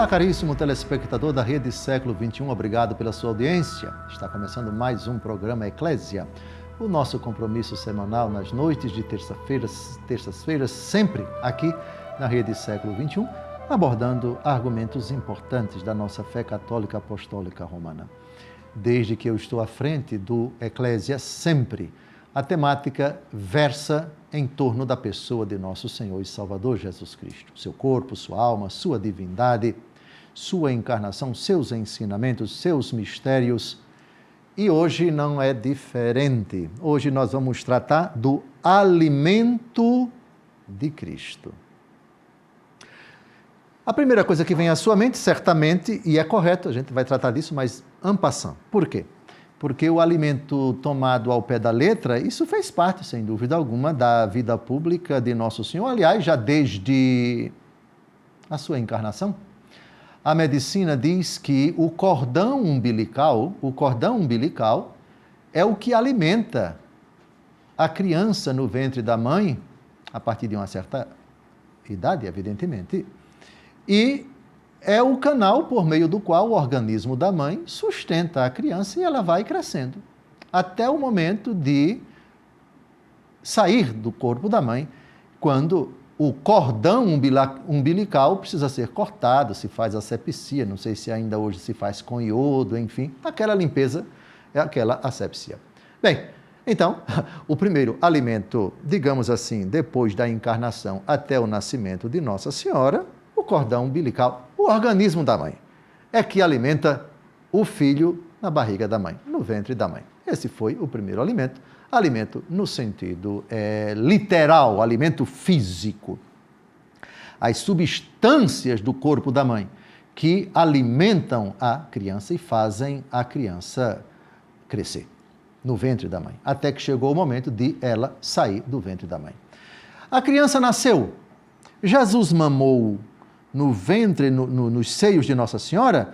Olá, caríssimo telespectador da Rede Século XXI, obrigado pela sua audiência. Está começando mais um programa Eclésia, o nosso compromisso semanal nas noites de terças-feiras, sempre aqui na Rede Século XXI, abordando argumentos importantes da nossa fé católica apostólica romana. Desde que eu estou à frente do Eclésia, sempre a temática versa em torno da pessoa de nosso Senhor e Salvador Jesus Cristo. Seu corpo, sua alma, sua divindade, sua encarnação, seus ensinamentos, seus mistérios. E hoje não é diferente. Hoje nós vamos tratar do alimento de Cristo. A primeira coisa que vem à sua mente, certamente, e é correto, a gente vai tratar disso, mas en passant. Por quê? Porque o alimento tomado ao pé da letra, isso fez parte, sem dúvida alguma, da vida pública de Nosso Senhor. Aliás, já desde a sua encarnação, a medicina diz que o cordão umbilical é o que alimenta a criança no ventre da mãe, a partir de uma certa idade, evidentemente, e é o canal por meio do qual o organismo da mãe sustenta a criança e ela vai crescendo, até o momento de sair do corpo da mãe, quando o cordão umbilical precisa ser cortado, se faz asepsia, não sei se ainda hoje se faz com iodo, enfim, aquela limpeza é aquela asepsia. Bem, então, o primeiro alimento, digamos assim, depois da encarnação até o nascimento de Nossa Senhora, o cordão umbilical, o organismo da mãe, é que alimenta o filho na barriga da mãe, no ventre da mãe. Esse foi o primeiro alimento, alimento no sentido literal, alimento físico. As substâncias do corpo da mãe que alimentam a criança e fazem a criança crescer no ventre da mãe, até que chegou o momento de ela sair do ventre da mãe. A criança nasceu, Jesus mamou no ventre, nos seios de Nossa Senhora.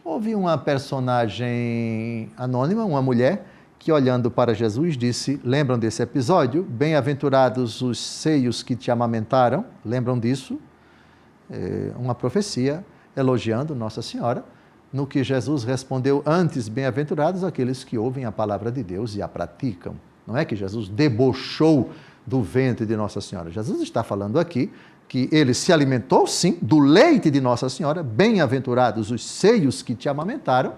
Houve uma personagem anônima, uma mulher, que olhando para Jesus disse, lembram desse episódio? Bem-aventurados os seios que te amamentaram, lembram disso? Uma profecia elogiando Nossa Senhora, no que Jesus respondeu antes, bem-aventurados aqueles que ouvem a palavra de Deus e a praticam. Não é que Jesus debochou do ventre de Nossa Senhora. Jesus está falando aqui que ele se alimentou, sim, do leite de Nossa Senhora, bem-aventurados os seios que te amamentaram,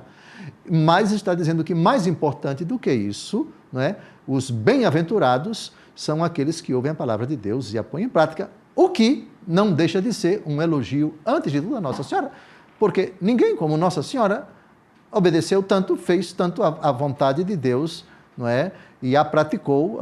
mas está dizendo que mais importante do que isso, não é? Os bem-aventurados são aqueles que ouvem a palavra de Deus e a põem em prática, o que não deixa de ser um elogio, antes de tudo, a Nossa Senhora, porque ninguém como Nossa Senhora obedeceu tanto, fez tanto a vontade de Deus, não é? E praticou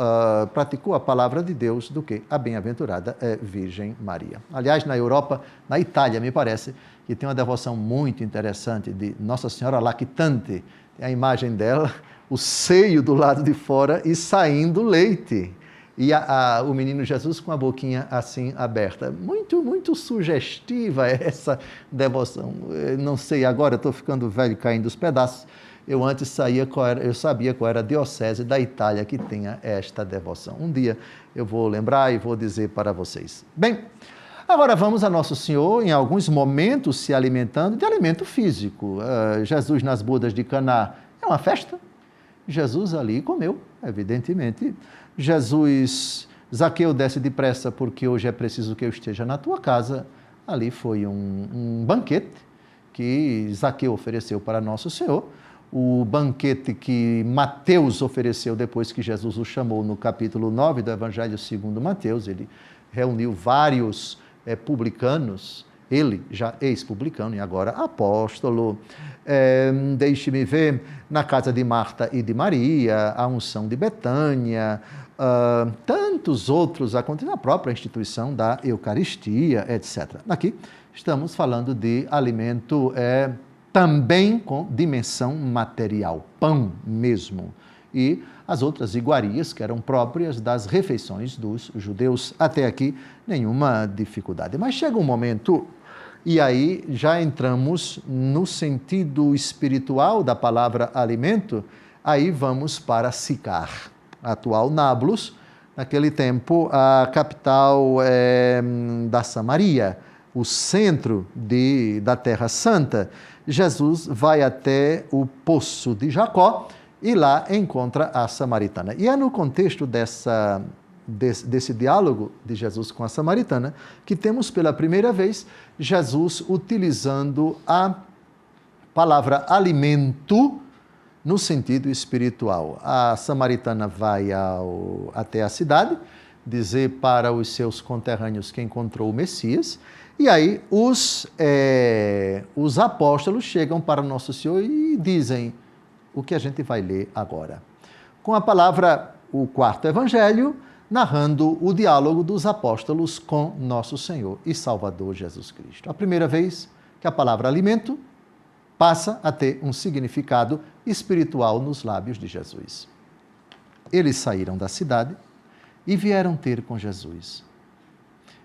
a palavra de Deus do que a bem-aventurada Virgem Maria. Aliás, na Europa, na Itália, me parece, que tem uma devoção muito interessante de Nossa Senhora Lactante, tem a imagem dela, o seio do lado de fora e saindo leite. E o menino Jesus com a boquinha assim aberta. Muito, muito sugestiva essa devoção. Eu não sei, agora estou ficando velho, caindo os pedaços. Eu antes sabia qual era a diocese da Itália que tinha esta devoção. Um dia eu vou lembrar e vou dizer para vocês. Bem, agora vamos a Nosso Senhor, em alguns momentos, se alimentando de alimento físico. Jesus nas bodas de Caná é uma festa. Jesus ali comeu, evidentemente. Zaqueu, desce depressa porque hoje é preciso que eu esteja na tua casa. Ali foi um banquete que Zaqueu ofereceu para Nosso Senhor. O banquete que Mateus ofereceu depois que Jesus o chamou no capítulo 9 do Evangelho segundo Mateus. Ele reuniu vários publicanos, ele já ex-publicano e agora apóstolo. Deixe-me ver, na casa de Marta e de Maria, a unção de Betânia, tantos outros acontecem na própria instituição da Eucaristia, etc. Aqui estamos falando de alimento também com dimensão material, pão mesmo, e as outras iguarias que eram próprias das refeições dos judeus. Até aqui, nenhuma dificuldade. Mas chega um momento, e aí já entramos no sentido espiritual da palavra alimento, aí vamos para Sicar, atual Nablus, naquele tempo a capital da Samaria, o centro da Terra Santa, Jesus vai até o poço de Jacó e lá encontra a samaritana. E é no contexto desse diálogo de Jesus com a samaritana que temos pela primeira vez Jesus utilizando a palavra alimento no sentido espiritual. A samaritana vai até a cidade dizer para os seus conterrâneos que encontrou o Messias, e aí os apóstolos chegam para o Nosso Senhor e dizem o que a gente vai ler agora. Com a palavra, o quarto evangelho, narrando o diálogo dos apóstolos com Nosso Senhor e Salvador Jesus Cristo. A primeira vez que a palavra alimento passa a ter um significado espiritual nos lábios de Jesus. Eles saíram da cidade e vieram ter com Jesus.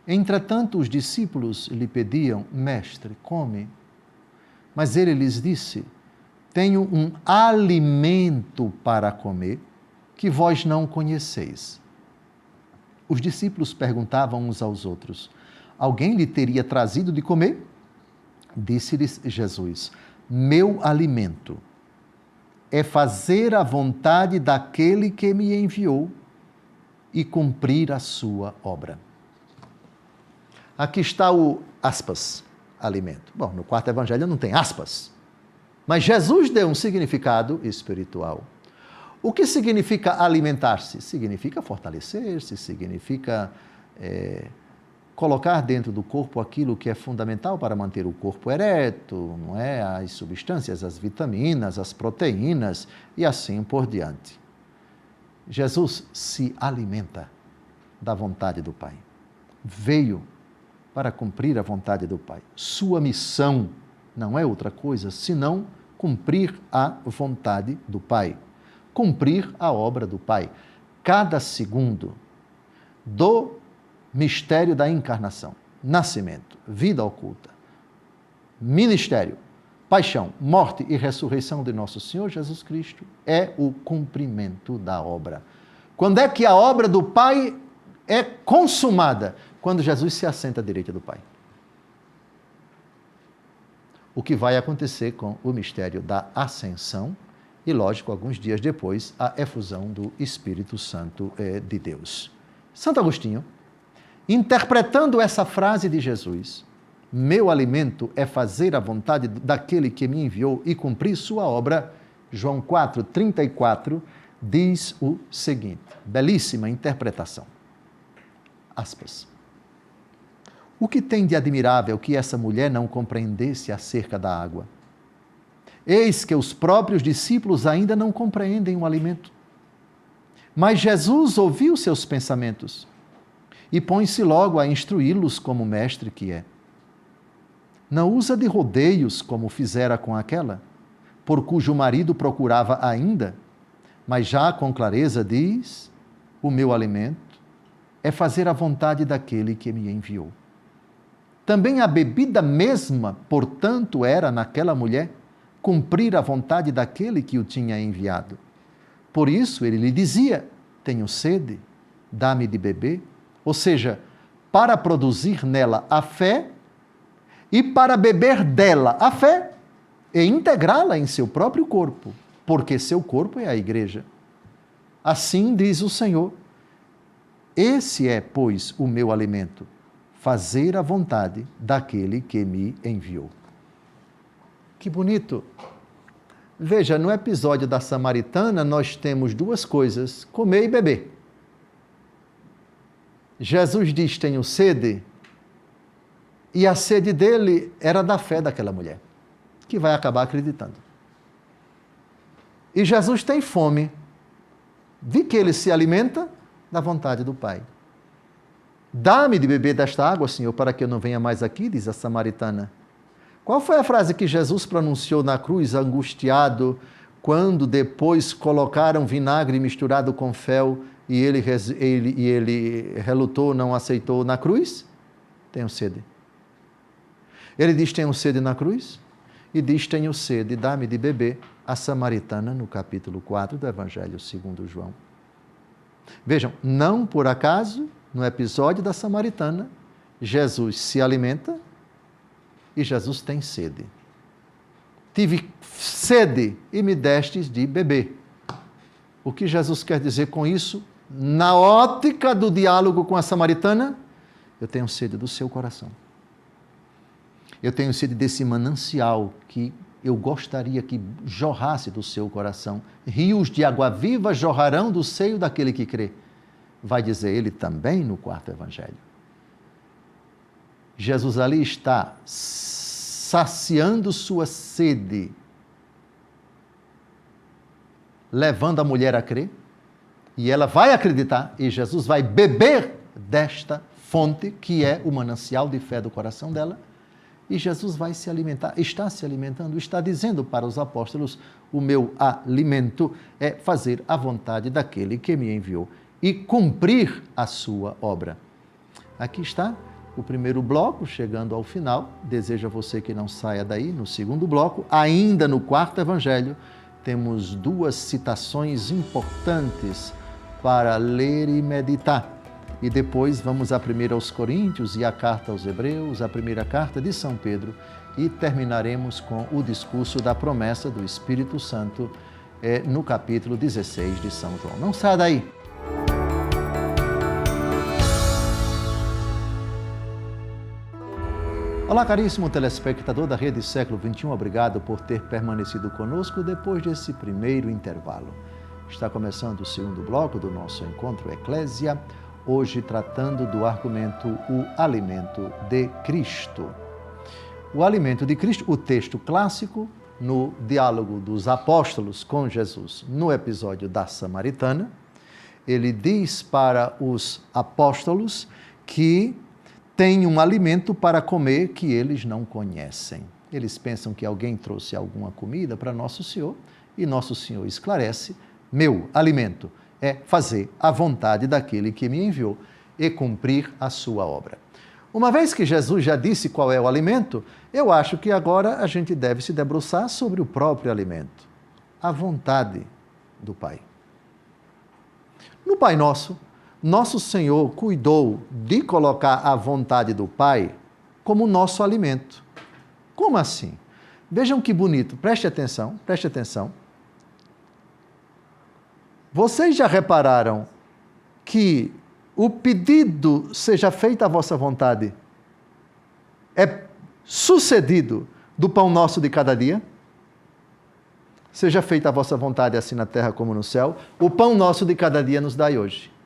Entretanto, os discípulos lhe pediam: Mestre, come. Mas ele lhes disse: Tenho um alimento para comer que vós não conheceis. Os discípulos perguntavam uns aos outros: Alguém lhe teria trazido de comer? Disse-lhes Jesus: Meu alimento é fazer a vontade daquele que me enviou e cumprir a sua obra. Aqui está o aspas, alimento. Bom, no quarto evangelho não tem aspas, mas Jesus deu um significado espiritual. O que significa alimentar-se? Significa fortalecer-se, significa colocar dentro do corpo aquilo que é fundamental para manter o corpo ereto, não é? As substâncias, as vitaminas, as proteínas e assim por diante. Jesus se alimenta da vontade do Pai. Veio para cumprir a vontade do Pai. Sua missão não é outra coisa senão cumprir a vontade do Pai, cumprir a obra do Pai. Cada segundo do mistério da encarnação, nascimento, vida oculta, ministério, paixão, morte e ressurreição de nosso Senhor Jesus Cristo é o cumprimento da obra. Quando é que a obra do Pai é consumada? Quando Jesus se assenta à direita do Pai. O que vai acontecer com o mistério da ascensão e, lógico, alguns dias depois, a efusão do Espírito Santo de Deus. Santo Agostinho, interpretando essa frase de Jesus, meu alimento é fazer a vontade daquele que me enviou e cumprir sua obra, João 4,34, diz o seguinte, belíssima interpretação. Aspas. O que tem de admirável que essa mulher não compreendesse acerca da água? Eis que os próprios discípulos ainda não compreendem o alimento. Mas Jesus ouviu seus pensamentos e põe-se logo a instruí-los como mestre que é. Não usa de rodeios como fizera com aquela, por cujo marido procurava ainda, mas já com clareza diz, o meu alimento é fazer a vontade daquele que me enviou. Também a bebida mesma, portanto, era naquela mulher cumprir a vontade daquele que o tinha enviado. Por isso ele lhe dizia, tenho sede, dá-me de beber, ou seja, para produzir nela a fé e para beber dela a fé e integrá-la em seu próprio corpo, porque seu corpo é a igreja. Assim diz o Senhor, esse é, pois, o meu alimento, fazer a vontade daquele que me enviou. Que bonito! Veja, no episódio da samaritana, nós temos duas coisas, comer e beber. Jesus diz, tenho sede, e a sede dele era da fé daquela mulher, que vai acabar acreditando. E Jesus tem fome, de que ele se alimenta da vontade do Pai. Dá-me de beber desta água, Senhor, para que eu não venha mais aqui, diz a samaritana. Qual foi a frase que Jesus pronunciou na cruz, angustiado, quando depois colocaram vinagre misturado com fel e ele relutou, não aceitou na cruz? Tenho sede. Ele diz, tenho sede na cruz, e diz, tenho sede, dá-me de beber, a samaritana, no capítulo 4 do Evangelho segundo João. Vejam, não por acaso, no episódio da samaritana, Jesus se alimenta E Jesus tem sede. Tive sede e me destes de beber. O que Jesus quer dizer com isso? Na ótica do diálogo com a samaritana, eu tenho sede do seu coração. Eu tenho sede desse manancial que eu gostaria que jorrasse do seu coração. Rios de água viva jorrarão do seio daquele que crê. Vai dizer ele também no quarto evangelho. Jesus ali está saciando sua sede, levando a mulher a crer, e ela vai acreditar, e Jesus vai beber desta fonte, que é o manancial de fé do coração dela, e Jesus vai se alimentar, está se alimentando, está dizendo para os apóstolos, o meu alimento é fazer a vontade daquele que me enviou e cumprir a sua obra. Aqui está o primeiro bloco, chegando ao final. Desejo a você que não saia daí. No segundo bloco, ainda no quarto evangelho, temos duas citações importantes para ler e meditar. E depois vamos a 1 aos Coríntios e a carta aos Hebreus, a primeira carta de São Pedro, e terminaremos com o discurso da promessa do Espírito Santo no capítulo 16 de São João. Não saia daí! Olá, caríssimo telespectador da Rede Século XXI, obrigado por ter permanecido conosco depois desse primeiro intervalo. Está começando o segundo bloco do nosso Encontro Eclésia, hoje tratando do argumento o alimento de Cristo. O alimento de Cristo, o texto clássico no diálogo dos apóstolos com Jesus, no episódio da Samaritana, ele diz para os apóstolos que tem um alimento para comer que eles não conhecem. Eles pensam que alguém trouxe alguma comida para Nosso Senhor e Nosso Senhor esclarece: meu alimento é fazer a vontade daquele que me enviou e cumprir a sua obra. Uma vez que Jesus já disse qual é o alimento, eu acho que agora a gente deve se debruçar sobre o próprio alimento, a vontade do Pai. No Pai Nosso, Nosso Senhor cuidou de colocar a vontade do Pai como nosso alimento. Como assim? Vejam que bonito, preste atenção, preste atenção. Vocês já repararam que o pedido seja feita a vossa vontade é sucedido do pão nosso de cada dia? Seja feita a vossa vontade assim na terra como no céu. O pão nosso de cada dia nos dai hoje.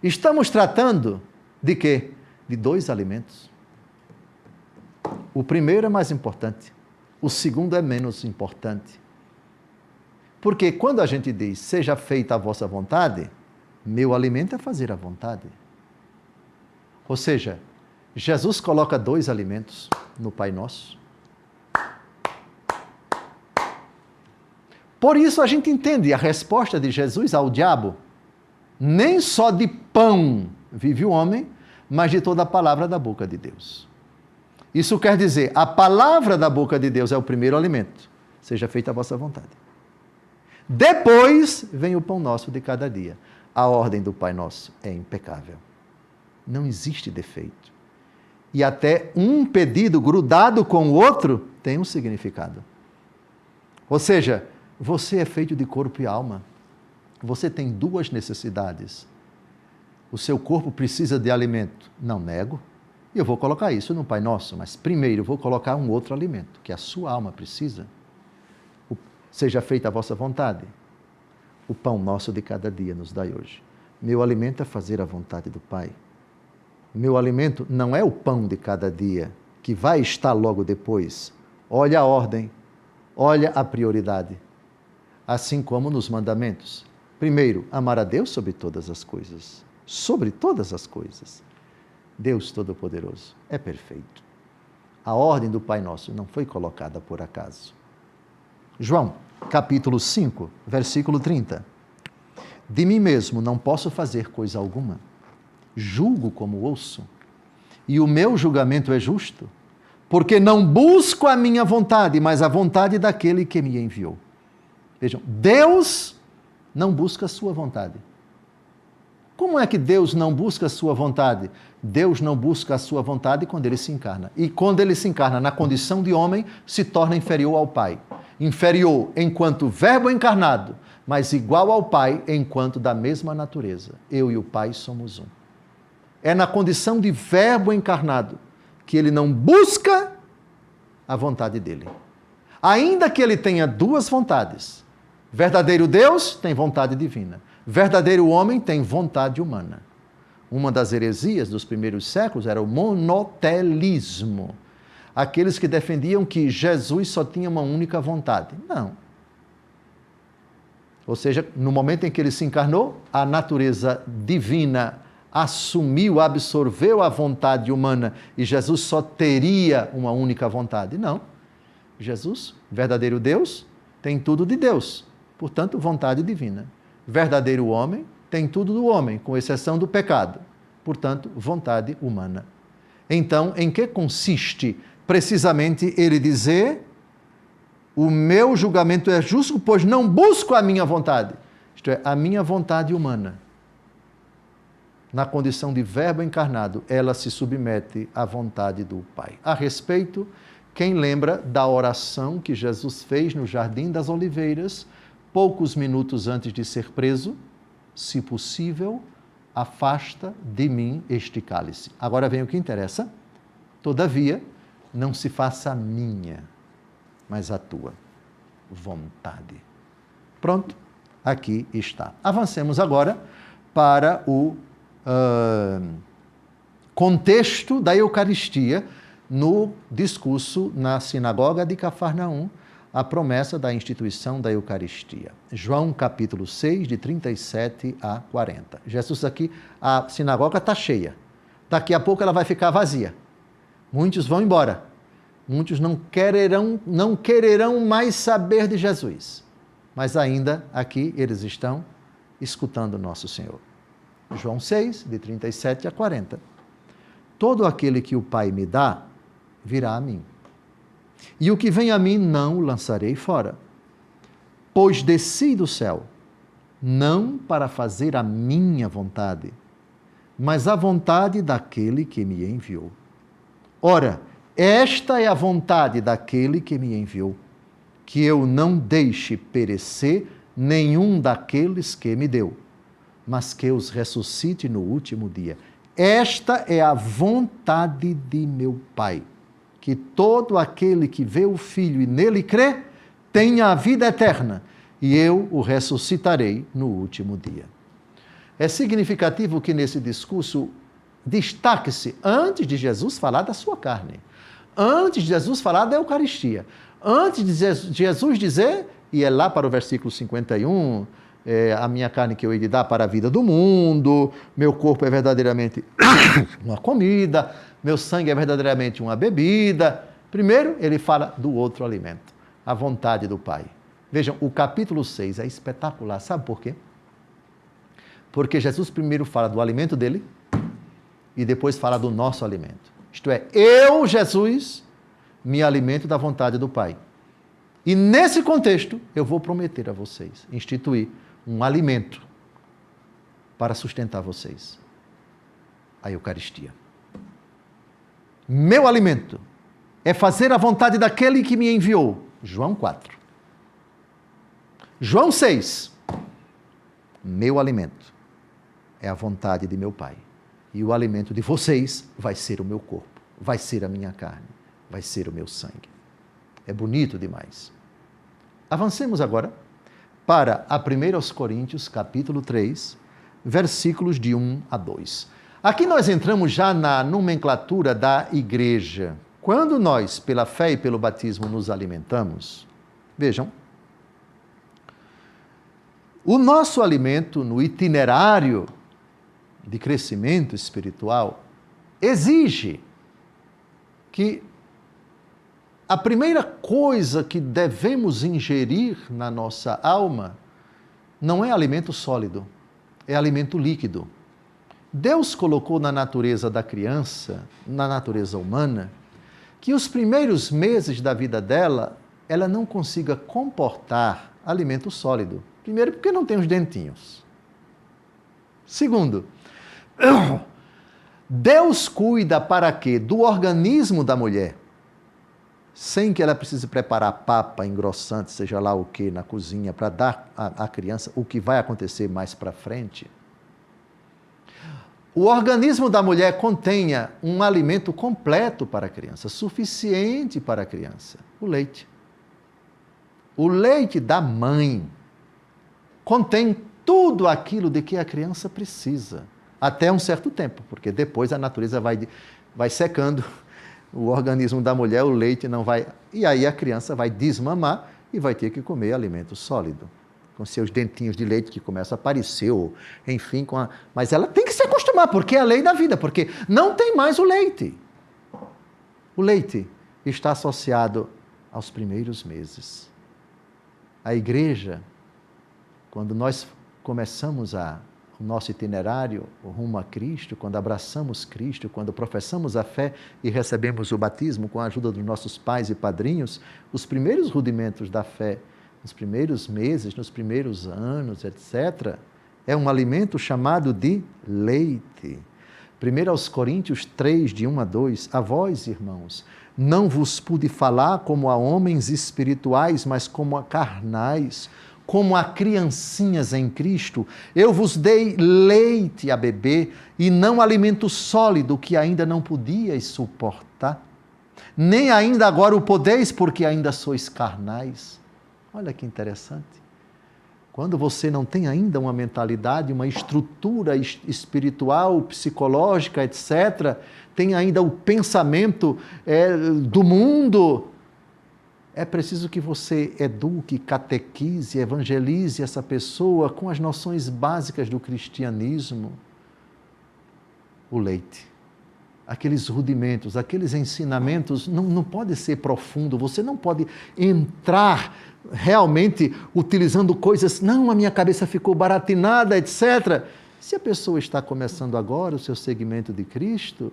Estamos tratando de quê? De dois alimentos. O primeiro é mais importante, o segundo é menos importante. Porque quando a gente diz, seja feita a vossa vontade, meu alimento é fazer a vontade. Ou seja, Jesus coloca dois alimentos no Pai Nosso. Por isso a gente entende a resposta de Jesus ao diabo. Nem só de pão vive o homem, mas de toda a palavra da boca de Deus. Isso quer dizer, a palavra da boca de Deus é o primeiro alimento. Seja feita a vossa vontade. Depois vem o pão nosso de cada dia. A ordem do Pai Nosso é impecável. Não existe defeito. E até um pedido grudado com o outro tem um significado. Ou seja, você é feito de corpo e alma. Você tem duas necessidades. O seu corpo precisa de alimento. Não nego. E eu vou colocar isso no Pai Nosso, mas primeiro eu vou colocar um outro alimento, que a sua alma precisa. Seja feita a vossa vontade. O pão nosso de cada dia nos dai hoje. Meu alimento é fazer a vontade do Pai. Meu alimento não é o pão de cada dia, que vai estar logo depois. Olha a ordem, olha a prioridade. Assim como nos mandamentos. Primeiro, amar a Deus sobre todas as coisas. Sobre todas as coisas. Deus Todo-Poderoso é perfeito. A ordem do Pai Nosso não foi colocada por acaso. João, capítulo 5, versículo 30. De mim mesmo não posso fazer coisa alguma. Julgo como ouço. E o meu julgamento é justo, porque não busco a minha vontade, mas a vontade daquele que me enviou. Vejam, Deus não busca a sua vontade. Como é que Deus não busca a sua vontade? Deus não busca a sua vontade quando ele se encarna. E quando ele se encarna na condição de homem, se torna inferior ao Pai. Inferior enquanto verbo encarnado, mas igual ao Pai enquanto da mesma natureza. Eu e o Pai somos um. É na condição de verbo encarnado que ele não busca a vontade dele. Ainda que ele tenha duas vontades. Verdadeiro Deus tem vontade divina. Verdadeiro homem tem vontade humana. Uma das heresias dos primeiros séculos era o monotelismo. Aqueles que defendiam que Jesus só tinha uma única vontade. Não. Ou seja, no momento em que ele se encarnou, a natureza divina assumiu, absorveu a vontade humana e Jesus só teria uma única vontade. Não. Jesus, verdadeiro Deus, tem tudo de Deus, portanto, vontade divina. Verdadeiro homem tem tudo do homem, com exceção do pecado, portanto, vontade humana. Então, em que consiste precisamente ele dizer: o meu julgamento é justo, pois não busco a minha vontade, isto é, a minha vontade humana. Na condição de verbo encarnado, ela se submete à vontade do Pai. A respeito, quem lembra da oração que Jesus fez no Jardim das Oliveiras, poucos minutos antes de ser preso: se possível, afasta de mim este cálice. Agora vem o que interessa. Todavia, não se faça a minha, mas a tua vontade. Pronto, aqui está. Avancemos agora para o contexto da Eucaristia no discurso na sinagoga de Cafarnaum, a promessa da instituição da Eucaristia. João capítulo 6, de 37 a 40. Jesus aqui, a sinagoga está cheia. Daqui a pouco ela vai ficar vazia. Muitos vão embora. Muitos não quererão mais saber de Jesus. Mas ainda aqui eles estão escutando nosso Senhor. João 6, de 37 a 40. Todo aquele que o Pai me dá, virá a mim. E o que vem a mim não o lançarei fora. Pois desci do céu, não para fazer a minha vontade, mas a vontade daquele que me enviou. Ora, esta é a vontade daquele que me enviou, que eu não deixe perecer nenhum daqueles que me deu, mas que os ressuscite no último dia. Esta é a vontade de meu Pai, que todo aquele que vê o Filho e nele crê, tenha a vida eterna, e eu o ressuscitarei no último dia. É significativo que nesse discurso destaque-se, antes de Jesus falar da sua carne, antes de Jesus falar da Eucaristia, antes de Jesus dizer, e é lá para o versículo 51, a minha carne que eu hei de dar para a vida do mundo, meu corpo é verdadeiramente uma comida, meu sangue é verdadeiramente uma bebida. Primeiro, ele fala do outro alimento, a vontade do Pai. Vejam, o capítulo 6 é espetacular, sabe por quê? Porque Jesus primeiro fala do alimento dele e depois fala do nosso alimento. Isto é, eu, Jesus, me alimento da vontade do Pai. E nesse contexto, eu vou prometer a vocês, instituir um alimento para sustentar vocês. A Eucaristia. Meu alimento é fazer a vontade daquele que me enviou. João 4. João 6. Meu alimento é a vontade de meu Pai. E o alimento de vocês vai ser o meu corpo, vai ser a minha carne, vai ser o meu sangue. É bonito demais. Avancemos agora para a 1 Coríntios, capítulo 3, versículos de 1 a 2. Aqui nós entramos já na nomenclatura da igreja. Quando nós, pela fé e pelo batismo, nos alimentamos, vejam, o nosso alimento no itinerário de crescimento espiritual exige que a primeira coisa que devemos ingerir na nossa alma não é alimento sólido, é alimento líquido. Deus colocou na natureza da criança, na natureza humana, que os primeiros meses da vida dela, ela não consiga comportar alimento sólido. Primeiro, porque não tem os dentinhos. Segundo, Deus cuida para quê? Do organismo da mulher, sem que ela precise preparar papa, engrossante, seja lá o que, na cozinha, para dar à criança o que vai acontecer mais para frente. O organismo da mulher contenha um alimento completo para a criança, suficiente para a criança, o leite. O leite da mãe contém tudo aquilo de que a criança precisa, até um certo tempo, porque depois a natureza vai secando o organismo da mulher, o leite não vai... E aí a criança vai desmamar e vai ter que comer alimento sólido, com seus dentinhos de leite que começam a aparecer, ou, enfim, mas ela tem que se acostumar, porque é a lei da vida, porque não tem mais o leite. O leite está associado aos primeiros meses. A igreja, quando nós começamos o nosso itinerário rumo a Cristo, quando abraçamos Cristo, quando professamos a fé e recebemos o batismo com a ajuda dos nossos pais e padrinhos, os primeiros rudimentos da fé, nos primeiros meses, nos primeiros anos, etc., é um alimento chamado de leite. 1 Coríntios 3, de 1 a 2, a vós, irmãos, não vos pude falar como a homens espirituais, mas como a carnais, como a criancinhas em Cristo. Eu vos dei leite a beber e não alimento sólido que ainda não podíeis suportar. Nem ainda agora o podeis, porque ainda sois carnais. Olha que interessante. Quando você não tem ainda uma mentalidade, uma estrutura espiritual, psicológica, etc., tem ainda o pensamento do mundo, é preciso que você eduque, catequize, evangelize essa pessoa com as noções básicas do cristianismo. O leite, aqueles rudimentos, aqueles ensinamentos, não pode ser profundo, você não pode entrar realmente utilizando coisas, não, a minha cabeça ficou baratinada, etc. Se a pessoa está começando agora o seu seguimento de Cristo,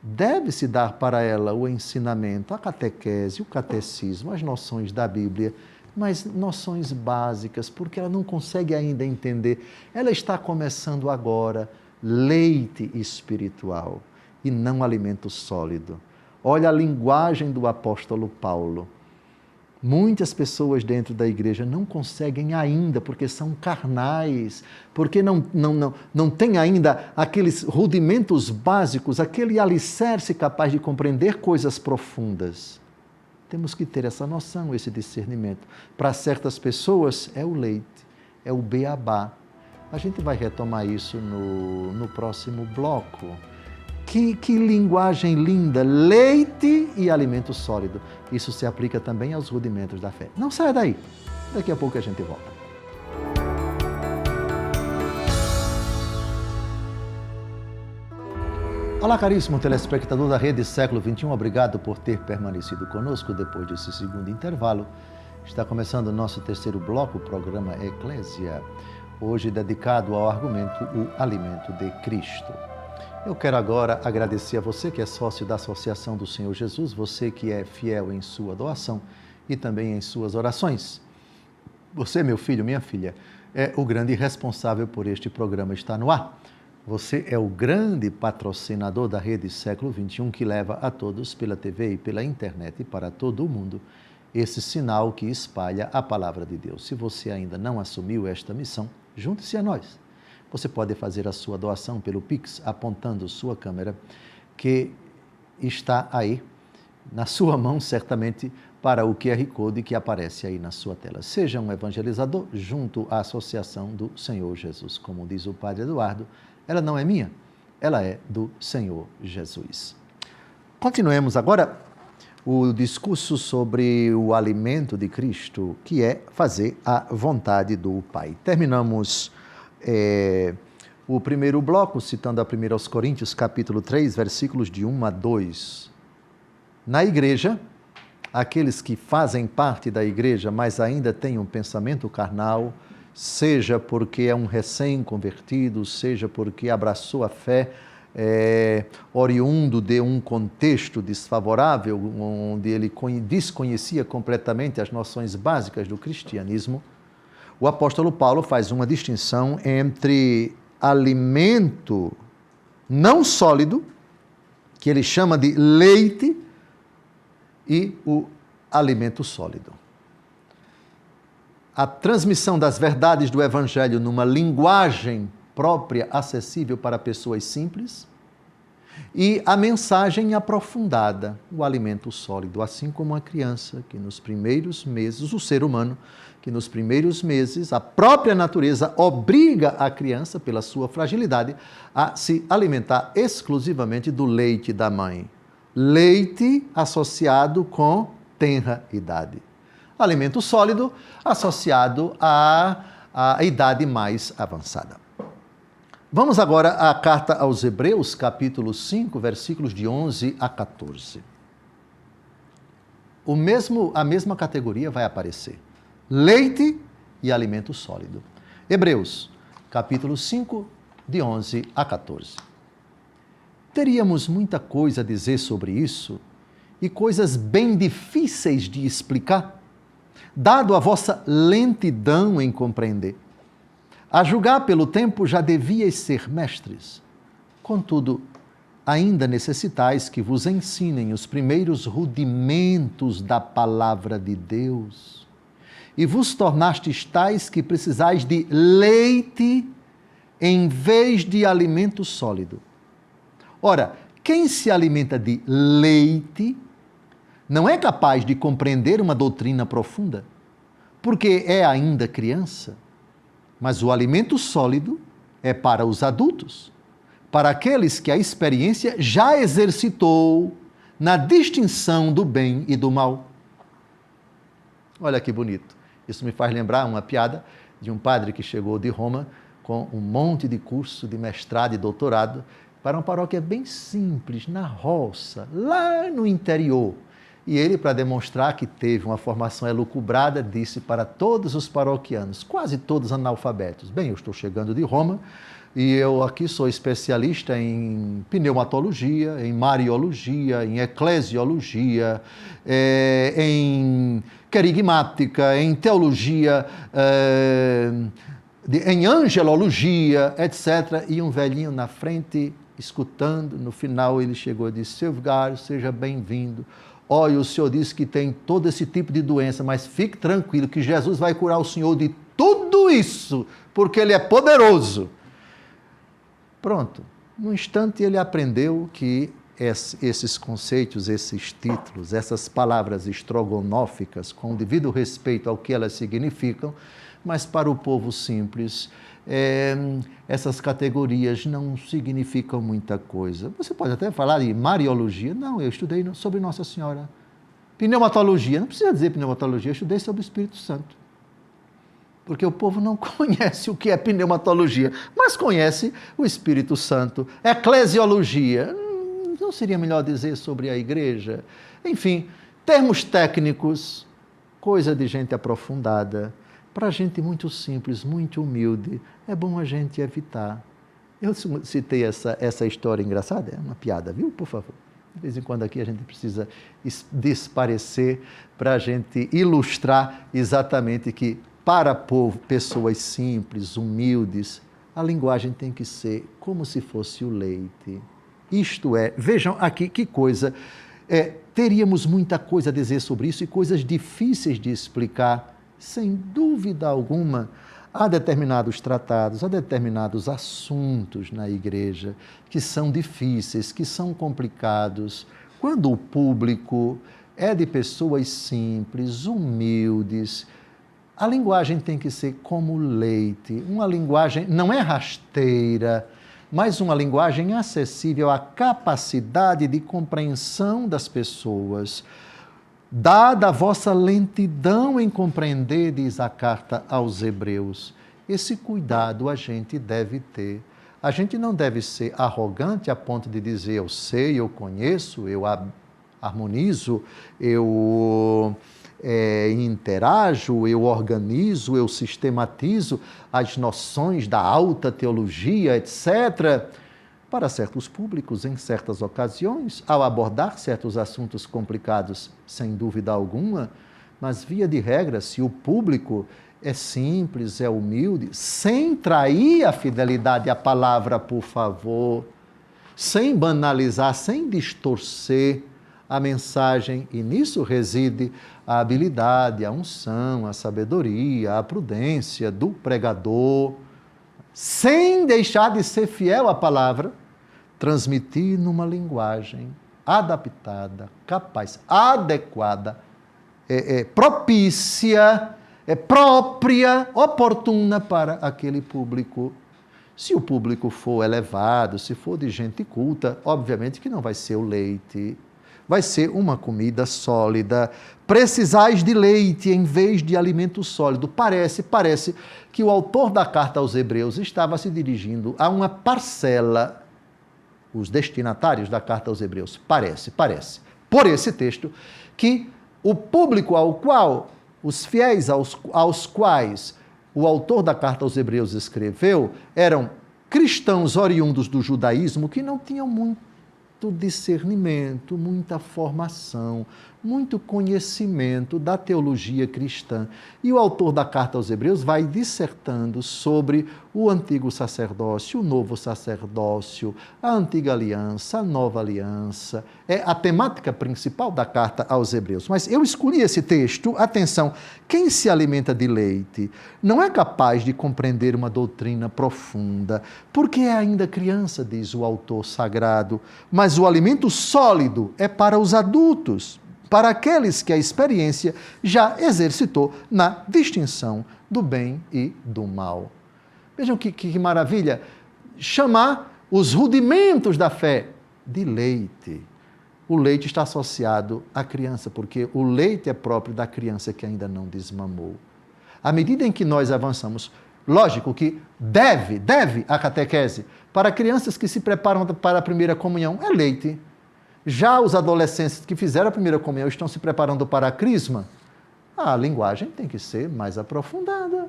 deve-se dar para ela o ensinamento, a catequese, o catecismo, as noções da Bíblia, mas noções básicas, porque ela não consegue ainda entender. Ela está começando agora leite espiritual e não alimento sólido. Olha a linguagem do apóstolo Paulo. Muitas pessoas dentro da igreja não conseguem ainda, porque são carnais, porque não tem ainda aqueles rudimentos básicos, aquele alicerce capaz de compreender coisas profundas. Temos que ter essa noção, esse discernimento. Para certas pessoas é o leite, é o beabá. A gente vai retomar isso no próximo bloco. Que linguagem linda, leite e alimento sólido. Isso se aplica também aos rudimentos da fé. Não saia daí, daqui a pouco a gente volta. Olá, caríssimo telespectador da Rede Século XXI, obrigado por ter permanecido conosco depois desse segundo intervalo. Está começando o nosso terceiro bloco, o programa Eclésia, hoje dedicado ao argumento O Alimento de Cristo. Eu quero agora agradecer a você que é sócio da Associação do Senhor Jesus, você que é fiel em sua doação e também em suas orações. Você, meu filho, minha filha, é o grande responsável por este programa estar no ar. Você é o grande patrocinador da Rede Século XXI que leva a todos pela TV e pela internet e para todo o mundo esse sinal que espalha a palavra de Deus. Se você ainda não assumiu esta missão, junte-se a nós. Você pode fazer a sua doação pelo Pix, apontando sua câmera, que está aí na sua mão, certamente, para o QR Code que aparece aí na sua tela. Seja um evangelizador junto à Associação do Senhor Jesus. Como diz o Padre Eduardo, ela não é minha, ela é do Senhor Jesus. Continuemos agora o discurso sobre o alimento de Cristo, que é fazer a vontade do Pai. Terminamos o primeiro bloco, citando a 1 Coríntios, capítulo 3, versículos de 1 a 2. Na igreja, aqueles que fazem parte da igreja, mas ainda têm um pensamento carnal, seja porque é um recém-convertido, seja porque abraçou a fé, oriundo de um contexto desfavorável, onde ele desconhecia completamente as noções básicas do cristianismo, o apóstolo Paulo faz uma distinção entre alimento não sólido, que ele chama de leite, e o alimento sólido. A transmissão das verdades do Evangelho numa linguagem própria, acessível para pessoas simples, e a mensagem aprofundada, o alimento sólido, assim como a criança, que nos primeiros meses, o ser humano, que nos primeiros meses, a própria natureza obriga a criança, pela sua fragilidade, a se alimentar exclusivamente do leite da mãe. Leite associado com tenra idade. Alimento sólido associado à idade mais avançada. Vamos agora à carta aos Hebreus, capítulo 5, versículos de 11 a 14. A mesma categoria vai aparecer. Leite e alimento sólido. Hebreus, capítulo 5, de 11 a 14. Teríamos muita coisa a dizer sobre isso e coisas bem difíceis de explicar, dado a vossa lentidão em compreender. A julgar pelo tempo já devíeis ser mestres. Contudo, ainda necessitais que vos ensinem os primeiros rudimentos da palavra de Deus. E vos tornastes tais que precisais de leite em vez de alimento sólido. Ora, quem se alimenta de leite não é capaz de compreender uma doutrina profunda, porque é ainda criança. Mas o alimento sólido é para os adultos, para aqueles que a experiência já exercitou na distinção do bem e do mal. Olha que bonito. Isso me faz lembrar uma piada de um padre que chegou de Roma com um monte de curso de mestrado e doutorado para uma paróquia bem simples, na roça, lá no interior. E ele, para demonstrar que teve uma formação elucubrada, disse para todos os paroquianos, quase todos analfabetos: bem, eu estou chegando de Roma e eu aqui sou especialista em pneumatologia, em mariologia, em eclesiologia, em querigmática, em teologia, em angelologia, etc. E um velhinho na frente, escutando, no final ele chegou e disse: seu Vigário, seja bem-vindo. Olha, o senhor disse que tem todo esse tipo de doença, mas fique tranquilo que Jesus vai curar o senhor de tudo isso, porque ele é poderoso. Pronto. No instante ele aprendeu que esses conceitos, esses títulos, essas palavras estrogonóficas, com o devido respeito ao que elas significam, mas para o povo simples, essas categorias não significam muita coisa. Você pode até falar de mariologia. Não, eu estudei sobre Nossa Senhora. Pneumatologia, não precisa dizer pneumatologia, eu estudei sobre o Espírito Santo. Porque o povo não conhece o que é pneumatologia, mas conhece o Espírito Santo. Eclesiologia, não seria melhor dizer sobre a igreja? Enfim, termos técnicos, coisa de gente aprofundada. Para gente muito simples, muito humilde, é bom a gente evitar. Eu citei essa história engraçada, é uma piada, viu? Por favor. De vez em quando aqui a gente precisa desparecer para a gente ilustrar exatamente que para pessoas simples, humildes, a linguagem tem que ser como se fosse o leite. Isto é, vejam aqui que coisa, teríamos muita coisa a dizer sobre isso e coisas difíceis de explicar. Sem dúvida alguma, há determinados tratados, há determinados assuntos na igreja que são difíceis, que são complicados. Quando o público é de pessoas simples, humildes, a linguagem tem que ser como leite. Uma linguagem não é rasteira, mas uma linguagem acessível à capacidade de compreensão das pessoas. Dada a vossa lentidão em compreender, diz a carta aos Hebreus, esse cuidado a gente deve ter. A gente não deve ser arrogante a ponto de dizer: eu sei, eu conheço, eu harmonizo, eu interajo, eu organizo, eu sistematizo as noções da alta teologia, etc., para certos públicos, em certas ocasiões, ao abordar certos assuntos complicados, sem dúvida alguma, mas via de regra, se o público é simples, é humilde, sem trair a fidelidade à palavra, por favor, sem banalizar, sem distorcer a mensagem, e nisso reside a habilidade, a unção, a sabedoria, a prudência do pregador, sem deixar de ser fiel à palavra, transmitir numa linguagem adaptada, capaz, adequada, propícia, própria, oportuna para aquele público. Se o público for elevado, se for de gente culta, obviamente que não vai ser o leite, vai ser uma comida sólida. Precisais de leite em vez de alimento sólido. Parece que o autor da carta aos Hebreus estava se dirigindo a uma parcela, os destinatários da carta aos Hebreus. Parece, por esse texto, que o público ao qual, os fiéis aos quais o autor da carta aos Hebreus escreveu, eram cristãos oriundos do judaísmo que não tinham muito discernimento, muita formação, muito conhecimento da teologia cristã. E o autor da carta aos Hebreus vai dissertando sobre o antigo sacerdócio, o novo sacerdócio, a antiga aliança, a nova aliança. É a temática principal da carta aos Hebreus. Mas eu escolhi esse texto, atenção, quem se alimenta de leite não é capaz de compreender uma doutrina profunda, porque é ainda criança, diz o autor sagrado, mas o alimento sólido é para os adultos, para aqueles que a experiência já exercitou na distinção do bem e do mal. Vejam que maravilha, chamar os rudimentos da fé de leite. O leite está associado à criança, porque o leite é próprio da criança que ainda não desmamou. À medida em que nós avançamos, lógico que deve a catequese para crianças que se preparam para a primeira comunhão, é leite. Já os adolescentes que fizeram a primeira comunhão estão se preparando para a crisma, a linguagem tem que ser mais aprofundada.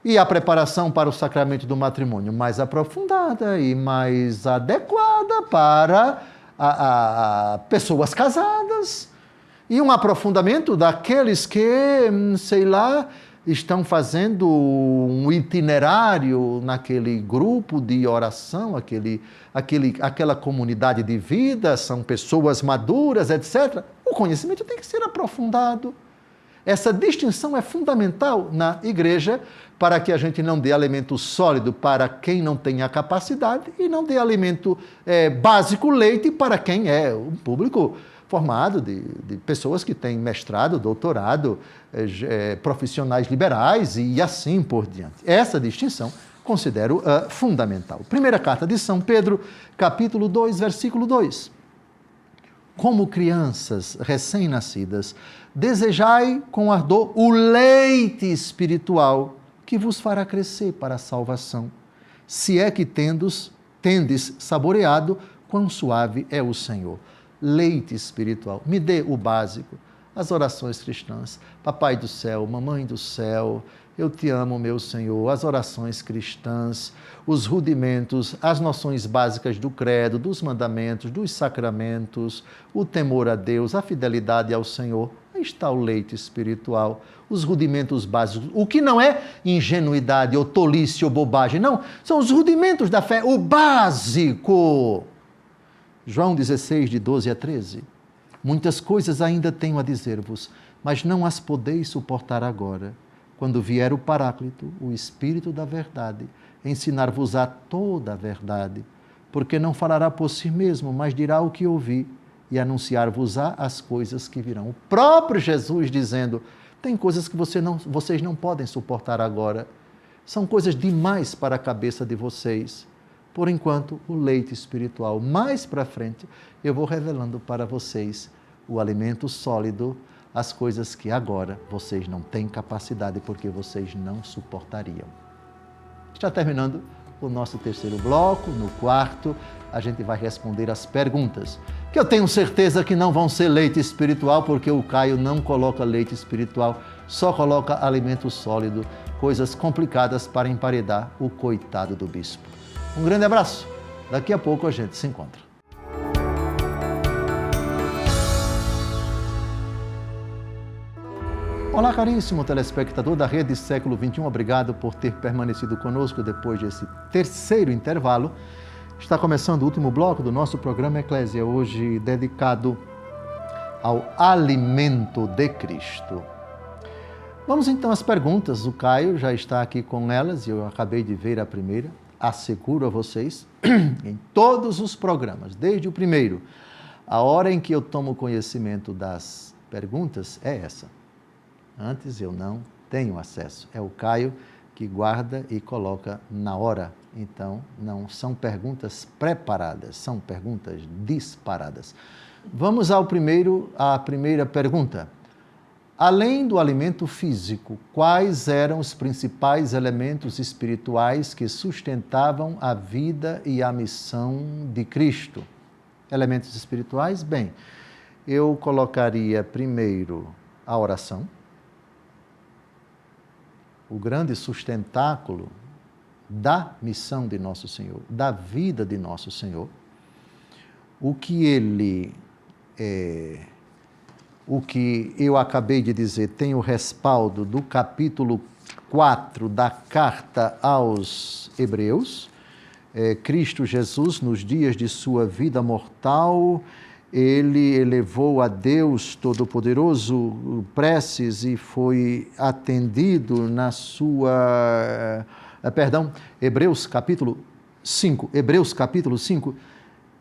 E a preparação para o sacramento do matrimônio mais aprofundada e mais adequada para pessoas casadas. E um aprofundamento daqueles que, estão fazendo um itinerário naquele grupo de oração, aquela comunidade de vida, são pessoas maduras, etc. O conhecimento tem que ser aprofundado. Essa distinção é fundamental na igreja para que a gente não dê alimento sólido para quem não tem a capacidade e não dê alimento básico, leite, para quem é um público formado de pessoas que têm mestrado, doutorado, profissionais liberais e assim por diante. Essa distinção considero fundamental. Primeira carta de São Pedro, capítulo 2, versículo 2. Como crianças recém-nascidas, desejai com ardor o leite espiritual que vos fará crescer para a salvação, se é que tendes saboreado quão suave é o Senhor. Leite espiritual. Me dê o básico, as orações cristãs. Papai do céu, mamãe do céu, eu te amo, meu Senhor. As orações cristãs, os rudimentos, as noções básicas do credo, dos mandamentos, dos sacramentos, o temor a Deus, a fidelidade ao Senhor. Aí está o leite espiritual, os rudimentos básicos. O que não é ingenuidade ou tolice ou bobagem, não. São os rudimentos da fé, o básico. João 16, de 12 a 13. Muitas coisas ainda tenho a dizer-vos, mas não as podeis suportar agora. Quando vier o Paráclito, o Espírito da verdade, ensinar-vos-á toda a verdade, porque não falará por si mesmo, mas dirá o que ouvi e anunciar-vos-á as coisas que virão. O próprio Jesus dizendo, tem coisas que vocês não podem suportar agora. São coisas demais para a cabeça de vocês. Por enquanto, o leite espiritual. Mais para frente, eu vou revelando para vocês o alimento sólido, as coisas que agora vocês não têm capacidade, porque vocês não suportariam. Está terminando o nosso terceiro bloco. No quarto, a gente vai responder as perguntas, que eu tenho certeza que não vão ser leite espiritual, porque o Caio não coloca leite espiritual, só coloca alimento sólido, coisas complicadas para emparedar o coitado do bispo. Um grande abraço. Daqui a pouco a gente se encontra. Olá, caríssimo telespectador da Rede Século XXI. Obrigado por ter permanecido conosco depois desse terceiro intervalo. Está começando o último bloco do nosso programa Eclésia, hoje dedicado ao alimento de Cristo. Vamos então às perguntas. O Caio já está aqui com elas e eu acabei de ver a primeira. Asseguro a vocês, em todos os programas, desde o primeiro, a hora em que eu tomo conhecimento das perguntas é essa. Antes eu não tenho acesso. É o Caio que guarda e coloca na hora. Então, não são perguntas preparadas, são perguntas disparadas. Vamos à primeira pergunta. Além do alimento físico, quais eram os principais elementos espirituais que sustentavam a vida e a missão de Cristo? Elementos espirituais? Bem, eu colocaria primeiro a oração, o grande sustentáculo da missão de Nosso Senhor, da vida de Nosso Senhor. O que eu acabei de dizer tem o respaldo do capítulo 4 da carta aos Hebreus. Cristo Jesus, nos dias de sua vida mortal, ele elevou a Deus Todo-Poderoso preces e foi atendido na sua... Hebreus capítulo 5,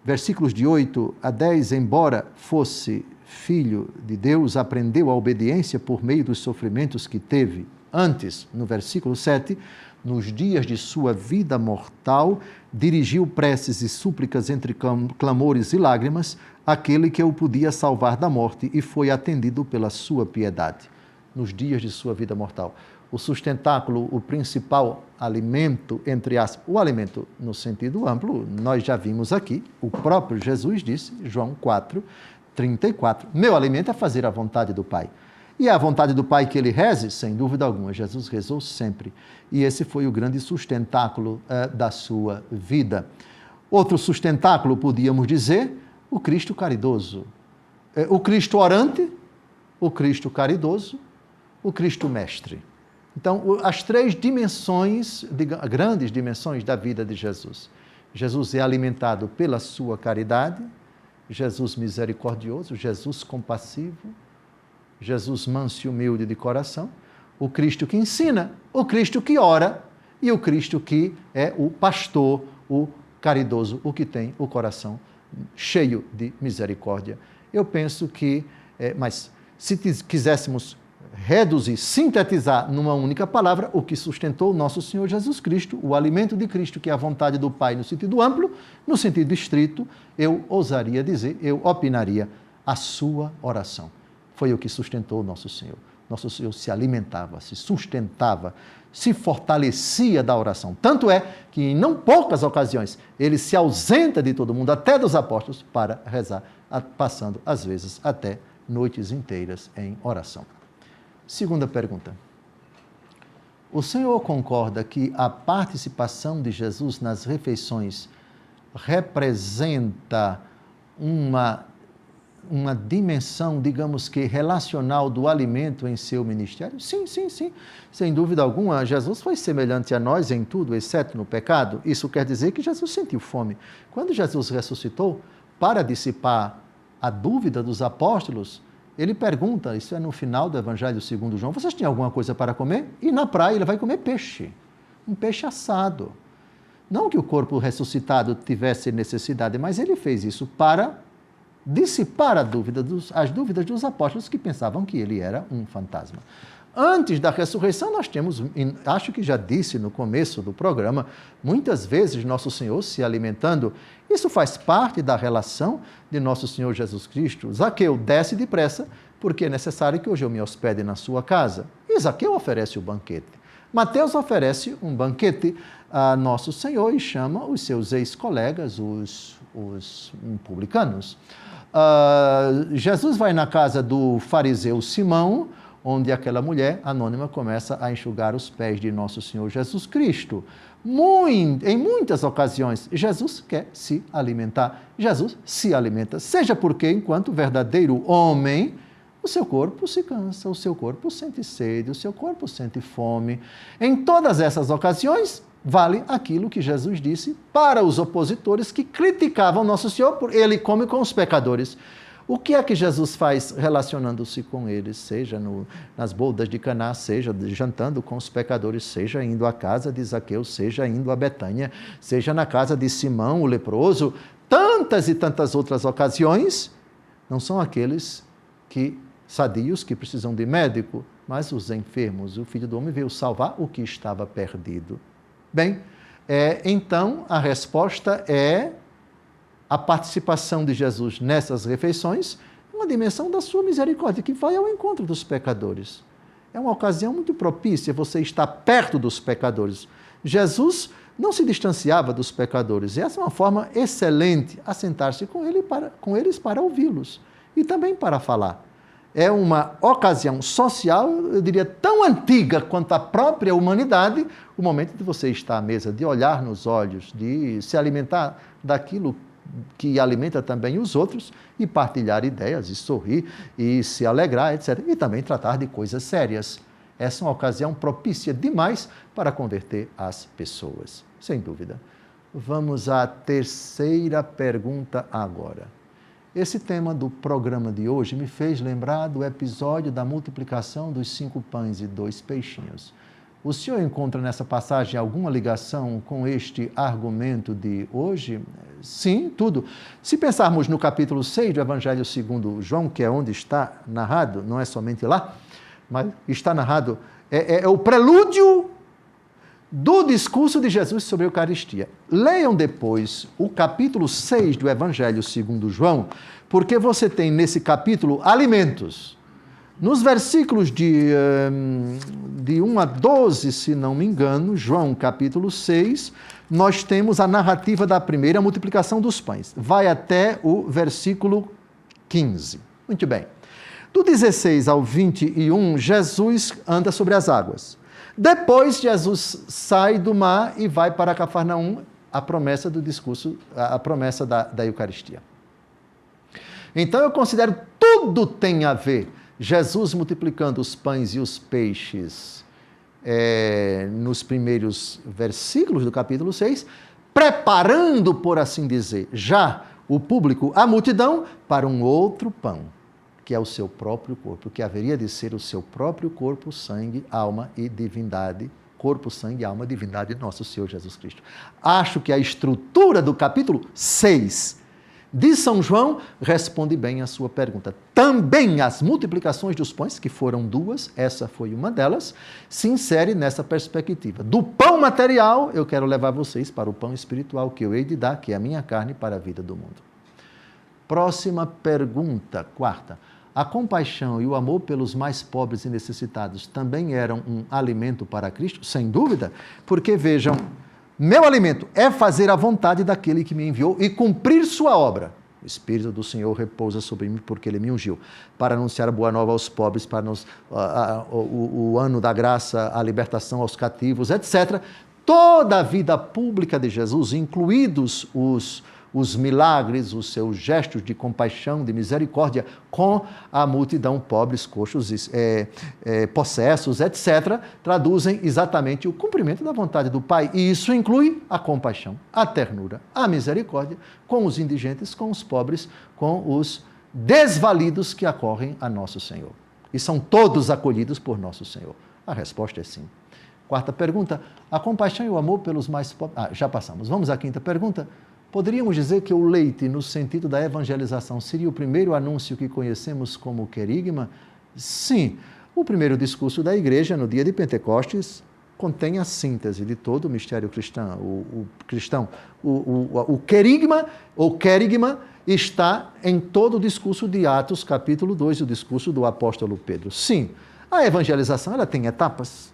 versículos de 8 a 10, embora fosse filho de Deus, aprendeu a obediência por meio dos sofrimentos que teve. Antes, no versículo 7, nos dias de sua vida mortal, dirigiu preces e súplicas entre clamores e lágrimas àquele que o podia salvar da morte e foi atendido pela sua piedade. Nos dias de sua vida mortal. O sustentáculo, o principal alimento, entre aspas, o alimento no sentido amplo, nós já vimos aqui, o próprio Jesus disse, João 4:34, meu alimento é fazer a vontade do Pai. E é a vontade do Pai que ele reze? Sem dúvida alguma, Jesus rezou sempre. E esse foi o grande sustentáculo da sua vida. Outro sustentáculo, podíamos dizer, o Cristo caridoso. O Cristo orante, o Cristo caridoso, o Cristo mestre. Então, as três dimensões, grandes dimensões da vida de Jesus. Jesus é alimentado pela sua caridade, Jesus misericordioso, Jesus compassivo, Jesus manso e humilde de coração, o Cristo que ensina, o Cristo que ora e o Cristo que é o pastor, o caridoso, o que tem o coração cheio de misericórdia. Eu penso que, mas se quiséssemos reduzir, sintetizar numa única palavra o que sustentou o nosso Senhor Jesus Cristo, o alimento de Cristo, que é a vontade do Pai no sentido amplo, no sentido estrito, eu ousaria dizer, eu opinaria, a sua oração. Foi o que sustentou o nosso Senhor. Nosso Senhor se alimentava, se sustentava, se fortalecia da oração. Tanto é que em não poucas ocasiões ele se ausenta de todo mundo, até dos apóstolos, para rezar, passando às vezes até noites inteiras em oração. Segunda pergunta. O senhor concorda que a participação de Jesus nas refeições representa uma dimensão, digamos que, relacional do alimento em seu ministério? Sim. Sem dúvida alguma, Jesus foi semelhante a nós em tudo, exceto no pecado. Isso quer dizer que Jesus sentiu fome. Quando Jesus ressuscitou, para dissipar a dúvida dos apóstolos, ele pergunta, isso é no final do Evangelho segundo João, vocês têm alguma coisa para comer? E na praia ele vai comer peixe, um peixe assado. Não que o corpo ressuscitado tivesse necessidade, mas ele fez isso para dissipar as dúvidas dos apóstolos que pensavam que ele era um fantasma. Antes da ressurreição, nós temos, acho que já disse no começo do programa, muitas vezes Nosso Senhor se alimentando. Isso faz parte da relação de Nosso Senhor Jesus Cristo. Zaqueu, desce depressa, porque é necessário que hoje eu me hospede na sua casa. E Zaqueu oferece o banquete. Mateus oferece um banquete a Nosso Senhor e chama os seus ex-colegas, os publicanos. Jesus vai na casa do fariseu Simão, onde aquela mulher anônima começa a enxugar os pés de Nosso Senhor Jesus Cristo. Em muitas ocasiões, Jesus quer se alimentar. Jesus se alimenta, seja porque, enquanto verdadeiro homem, o seu corpo se cansa, o seu corpo sente sede, o seu corpo sente fome. Em todas essas ocasiões, vale aquilo que Jesus disse para os opositores que criticavam Nosso Senhor por ele come com os pecadores. O que é que Jesus faz relacionando-se com eles, seja nas bodas de Caná, seja jantando com os pecadores, seja indo à casa de Zaqueu, seja indo a Betânia, seja na casa de Simão, o leproso, tantas e tantas outras ocasiões, não são aqueles sadios que precisam de médico, mas os enfermos. O Filho do Homem veio salvar o que estava perdido. Bem, então a resposta é a participação de Jesus nessas refeições, uma dimensão da sua misericórdia, que vai ao encontro dos pecadores. É uma ocasião muito propícia, você estar perto dos pecadores. Jesus não se distanciava dos pecadores, e essa é uma forma excelente, assentar-se com eles para ouvi-los, e também para falar. É uma ocasião social, eu diria, tão antiga quanto a própria humanidade, o momento de você estar à mesa, de olhar nos olhos, de se alimentar daquilo que alimenta também os outros, e partilhar ideias, e sorrir, e se alegrar, etc. E também tratar de coisas sérias. Essa é uma ocasião propícia demais para converter as pessoas, sem dúvida. Vamos à terceira pergunta agora. Esse tema do programa de hoje me fez lembrar do episódio da multiplicação dos 5 pães e 2 peixinhos. O senhor encontra nessa passagem alguma ligação com este argumento de hoje? Sim, tudo. Se pensarmos no capítulo 6 do Evangelho segundo João, que é onde está narrado, não é somente lá, mas está narrado, é o prelúdio do discurso de Jesus sobre a Eucaristia. Leiam depois o capítulo 6 do Evangelho segundo João, porque você tem nesse capítulo alimentos. Nos versículos de 1 a 12, se não me engano, João capítulo 6, nós temos a narrativa da primeira multiplicação dos pães. Vai até o versículo 15. Muito bem. Do 16 ao 21, Jesus anda sobre as águas. Depois, Jesus sai do mar e vai para Cafarnaum, a promessa do discurso, a promessa da Eucaristia. Então, eu considero tudo tem a ver. Jesus multiplicando os pães e os peixes nos primeiros versículos do capítulo 6, preparando, por assim dizer, já o público, a multidão, para um outro pão, que é o seu próprio corpo, que haveria de ser o seu próprio corpo, sangue, alma e divindade, corpo, sangue, alma e divindade de nosso Senhor Jesus Cristo. Acho que a estrutura do capítulo 6 de São João responde bem à sua pergunta. Também as multiplicações dos pães, que foram 2, essa foi uma delas, se insere nessa perspectiva. Do pão material, eu quero levar vocês para o pão espiritual que eu hei de dar, que é a minha carne para a vida do mundo. Próxima pergunta, quarta. A compaixão e o amor pelos mais pobres e necessitados também eram um alimento para Cristo? Sem dúvida, porque vejam, meu alimento é fazer a vontade daquele que me enviou e cumprir sua obra. O Espírito do Senhor repousa sobre mim porque Ele me ungiu, para anunciar a boa nova aos pobres, para o ano da graça, a libertação aos cativos, etc. Toda a vida pública de Jesus, incluídos os milagres, os seus gestos de compaixão, de misericórdia com a multidão, pobres, coxos, possessos, etc., traduzem exatamente o cumprimento da vontade do Pai. E isso inclui a compaixão, a ternura, a misericórdia com os indigentes, com os pobres, com os desvalidos que acorrem a nosso Senhor. E são todos acolhidos por nosso Senhor. A resposta é sim. Quarta pergunta, a compaixão e o amor pelos mais pobres... já passamos. Vamos à quinta pergunta. Poderíamos dizer que o leite, no sentido da evangelização, seria o primeiro anúncio que conhecemos como querigma? Sim. O primeiro discurso da Igreja, no dia de Pentecostes, contém a síntese de todo o mistério cristão. O querigma, ou querigma, está em todo o discurso de Atos, capítulo 2, o discurso do apóstolo Pedro. Sim, a evangelização ela tem etapas.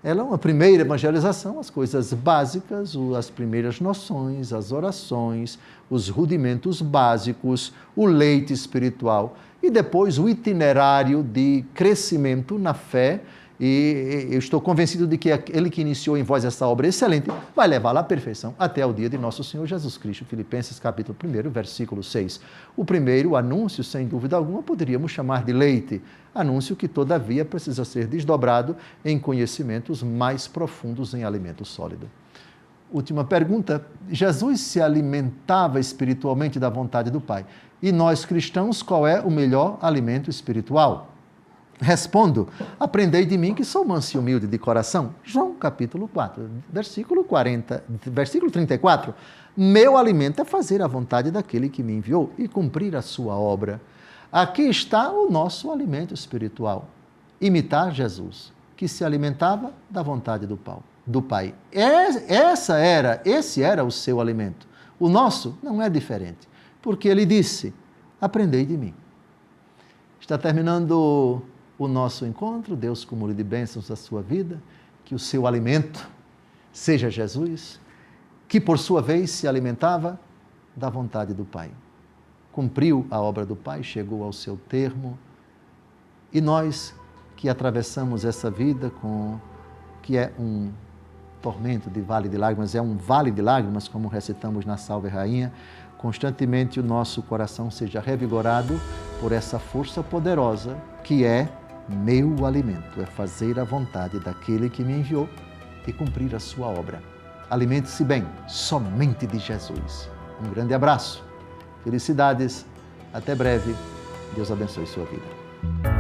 Ela é uma primeira evangelização, as coisas básicas, as primeiras noções, as orações, os rudimentos básicos, o leite espiritual e depois o itinerário de crescimento na fé e eu estou convencido de que Ele que iniciou em vós essa obra excelente vai levá-la à perfeição até o dia de nosso Senhor Jesus Cristo. Filipenses capítulo 1, versículo 6. O primeiro anúncio, sem dúvida alguma, poderíamos chamar de leite, anúncio que todavia precisa ser desdobrado em conhecimentos mais profundos em alimento sólido. Última pergunta, Jesus se alimentava espiritualmente da vontade do Pai. E nós cristãos, qual é o melhor alimento espiritual? Respondo, aprendei de mim que sou manso e humilde de coração. João capítulo 4, versículo 34. Meu alimento é fazer a vontade daquele que me enviou e cumprir a sua obra. Aqui está o nosso alimento espiritual. Imitar Jesus, que se alimentava da vontade do Pai. Esse era o seu alimento. O nosso não é diferente, porque ele disse, aprendei de mim. Está terminando o nosso encontro, Deus cumule de bênçãos a sua vida, que o seu alimento seja Jesus, que por sua vez se alimentava da vontade do Pai. Cumpriu a obra do Pai, chegou ao seu termo, e nós que atravessamos essa vida que é um tormento de vale de lágrimas, é um vale de lágrimas, como recitamos na Salve Rainha, constantemente o nosso coração seja revigorado por essa força poderosa que é meu alimento, é fazer a vontade daquele que me enviou e cumprir a sua obra. Alimente-se bem, somente de Jesus. Um grande abraço, felicidades, até breve, Deus abençoe sua vida.